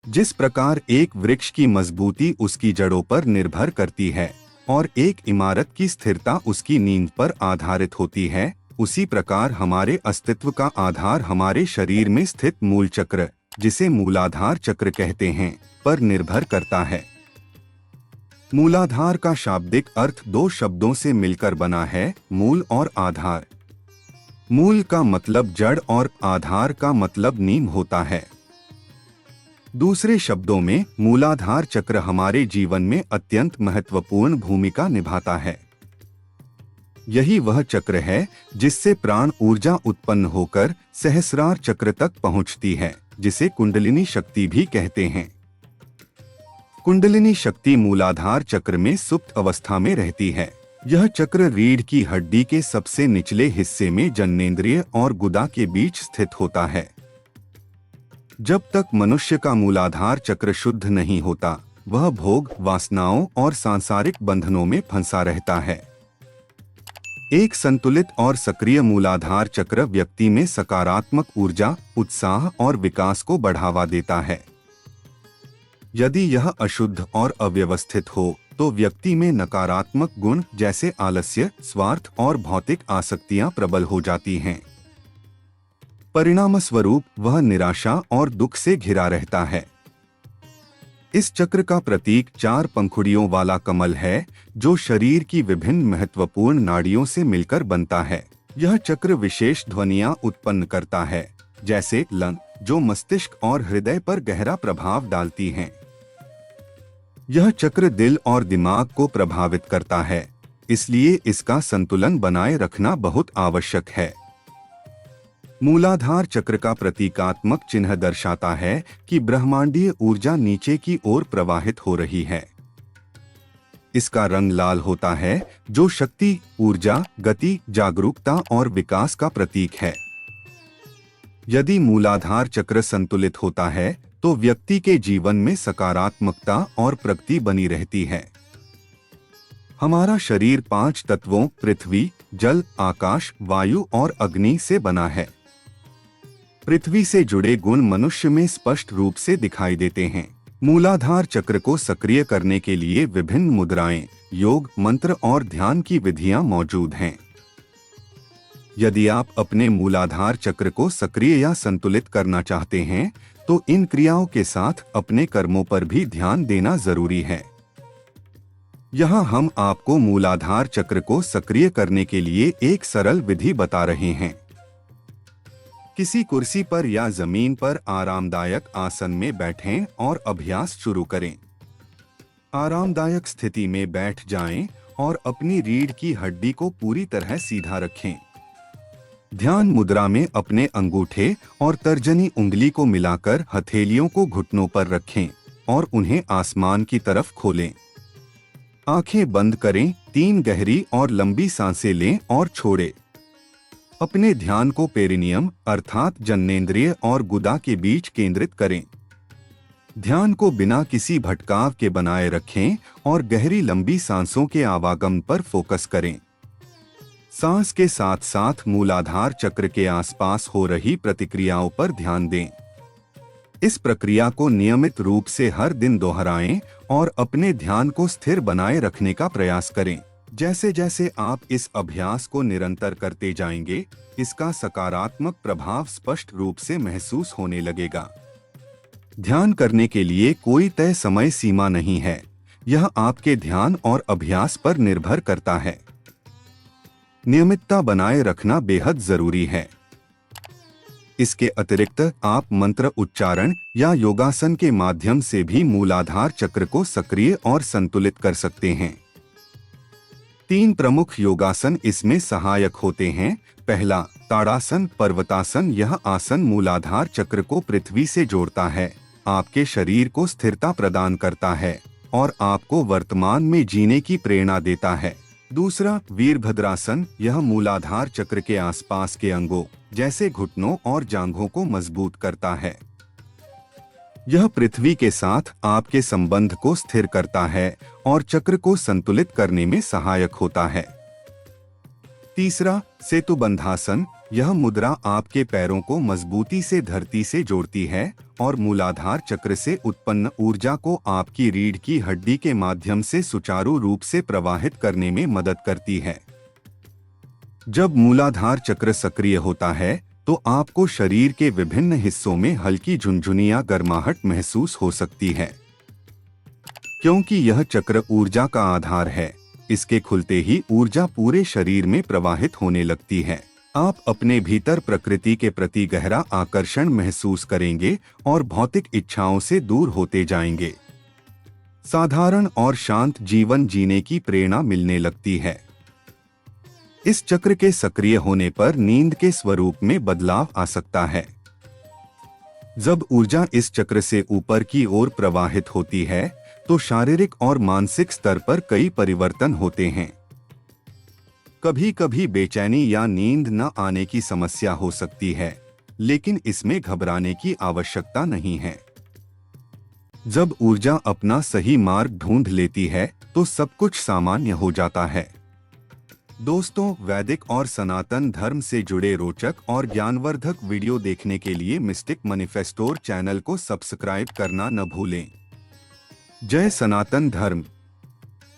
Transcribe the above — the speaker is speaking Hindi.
जिस प्रकार एक वृक्ष की मजबूती उसकी जड़ों पर निर्भर करती है और एक इमारत की स्थिरता उसकी नींव पर आधारित होती है, उसी प्रकार हमारे अस्तित्व का आधार हमारे शरीर में स्थित मूल चक्र, जिसे मूलाधार चक्र कहते हैं, पर निर्भर करता है। मूलाधार का शाब्दिक अर्थ दो शब्दों से मिलकर बना है, मूल और आधार। मूल का मतलब जड़ और आधार का मतलब नींव होता है। दूसरे शब्दों में मूलाधार चक्र हमारे जीवन में अत्यंत महत्वपूर्ण भूमिका निभाता है। यही वह चक्र है जिससे प्राण ऊर्जा उत्पन्न होकर सहस्रार चक्र तक पहुंचती है, जिसे कुंडलिनी शक्ति भी कहते हैं। कुंडलिनी शक्ति मूलाधार चक्र में सुप्त अवस्था में रहती है। यह चक्र रीढ़ की हड्डी के सबसे निचले हिस्से में जननेंद्रिय और गुदा के बीच स्थित होता है। जब तक मनुष्य का मूलाधार चक्र शुद्ध नहीं होता, वह भोग, वासनाओं और सांसारिक बंधनों में फंसा रहता है। एक संतुलित और सक्रिय मूलाधार चक्र व्यक्ति में सकारात्मक ऊर्जा, उत्साह और विकास को बढ़ावा देता है। यदि यह अशुद्ध और अव्यवस्थित हो तो व्यक्ति में नकारात्मक गुण जैसे आलस्य, स्वार्थ और भौतिक आसक्तियां प्रबल हो जाती हैं। परिणाम स्वरूप वह निराशा और दुख से घिरा रहता है। इस चक्र का प्रतीक 4 पंखुड़ियों वाला कमल है, जो शरीर की विभिन्न महत्वपूर्ण नाड़ियों से मिलकर बनता है। यह चक्र विशेष ध्वनियां उत्पन्न करता है, जैसे लं, जो मस्तिष्क और हृदय पर गहरा प्रभाव डालती हैं। यह चक्र दिल और दिमाग को प्रभावित करता है, इसलिए इसका संतुलन बनाए रखना बहुत आवश्यक है। मूलाधार चक्र का प्रतीकात्मक चिन्ह दर्शाता है कि ब्रह्मांडीय ऊर्जा नीचे की ओर प्रवाहित हो रही है। इसका रंग लाल होता है, जो शक्ति, ऊर्जा, गति, जागरूकता और विकास का प्रतीक है। यदि मूलाधार चक्र संतुलित होता है तो व्यक्ति के जीवन में सकारात्मकता और प्रगति बनी रहती है। हमारा शरीर 5 तत्वों पृथ्वी, जल, आकाश, वायु और अग्नि से बना है। पृथ्वी से जुड़े गुण मनुष्य में स्पष्ट रूप से दिखाई देते हैं। मूलाधार चक्र को सक्रिय करने के लिए विभिन्न मुद्राएं, योग, मंत्र और ध्यान की विधियां मौजूद हैं। यदि आप अपने मूलाधार चक्र को सक्रिय या संतुलित करना चाहते हैं तो इन क्रियाओं के साथ अपने कर्मों पर भी ध्यान देना जरूरी है। यहाँ हम आपको मूलाधार चक्र को सक्रिय करने के लिए एक सरल विधि बता रहे हैं। किसी कुर्सी पर या जमीन पर आरामदायक आसन में बैठें और अभ्यास शुरू करें। आरामदायक स्थिति में बैठ जाएं और अपनी रीढ़ की हड्डी को पूरी तरह सीधा रखें। ध्यान मुद्रा में अपने अंगूठे और तर्जनी उंगली को मिलाकर हथेलियों को घुटनों पर रखें और उन्हें आसमान की तरफ खोलें। आंखें बंद करें, 3 गहरी और लंबी सांसें लें और छोड़ें। अपने ध्यान को पेरिनियम अर्थात जननेंद्रिय और गुदा के बीच केंद्रित करें। ध्यान को बिना किसी भटकाव के बनाए रखें और गहरी लंबी सांसों के आवागमन पर फोकस करें। सांस के साथ साथ मूलाधार चक्र के आसपास हो रही प्रतिक्रियाओं पर ध्यान दें। इस प्रक्रिया को नियमित रूप से हर दिन दोहराएं और अपने ध्यान को स्थिर बनाए रखने का प्रयास करें। जैसे जैसे आप इस अभ्यास को निरंतर करते जाएंगे, इसका सकारात्मक प्रभाव स्पष्ट रूप से महसूस होने लगेगा। ध्यान करने के लिए कोई तय समय सीमा नहीं है, यह आपके ध्यान और अभ्यास पर निर्भर करता है। नियमितता बनाए रखना बेहद जरूरी है। इसके अतिरिक्त आप मंत्र उच्चारण या योगासन के माध्यम से भी मूलाधार चक्र को सक्रिय और संतुलित कर सकते हैं। 3 प्रमुख योगासन इसमें सहायक होते हैं। पहला, ताड़ासन पर्वतासन। यह आसन मूलाधार चक्र को पृथ्वी से जोड़ता है, आपके शरीर को स्थिरता प्रदान करता है और आपको वर्तमान में जीने की प्रेरणा देता है। दूसरा, वीरभद्रासन। यह मूलाधार चक्र के आसपास के अंगों जैसे घुटनों और जांघों को मजबूत करता है। यह पृथ्वी के साथ आपके संबंध को स्थिर करता है और चक्र को संतुलित करने में सहायक होता है। तीसरा, सेतुबंधासन। यह मुद्रा आपके पैरों को मजबूती से धरती से जोड़ती है और मूलाधार चक्र से उत्पन्न ऊर्जा को आपकी रीढ़ की हड्डी के माध्यम से सुचारू रूप से प्रवाहित करने में मदद करती है। जब मूलाधार चक्र सक्रिय होता है तो आपको शरीर के विभिन्न हिस्सों में हल्की झुनझुनी या गर्माहट महसूस हो सकती है। क्योंकि यह चक्र ऊर्जा का आधार है, इसके खुलते ही ऊर्जा पूरे शरीर में प्रवाहित होने लगती है। आप अपने भीतर प्रकृति के प्रति गहरा आकर्षण महसूस करेंगे और भौतिक इच्छाओं से दूर होते जाएंगे। साधारण और शांत जीवन जीने की प्रेरणा मिलने लगती है। इस चक्र के सक्रिय होने पर नींद के स्वरूप में बदलाव आ सकता है। जब ऊर्जा इस चक्र से ऊपर की ओर प्रवाहित होती है तो शारीरिक और मानसिक स्तर पर कई परिवर्तन होते हैं। कभी कभी बेचैनी या नींद न आने की समस्या हो सकती है, लेकिन इसमें घबराने की आवश्यकता नहीं है। जब ऊर्जा अपना सही मार्ग ढूंढ लेती है तो सब कुछ सामान्य हो जाता है। दोस्तों, वैदिक और सनातन धर्म से जुड़े रोचक और ज्ञानवर्धक वीडियो देखने के लिए मिस्टिक मैनिफेस्टोर चैनल को सब्सक्राइब करना न भूलें। जय सनातन धर्म।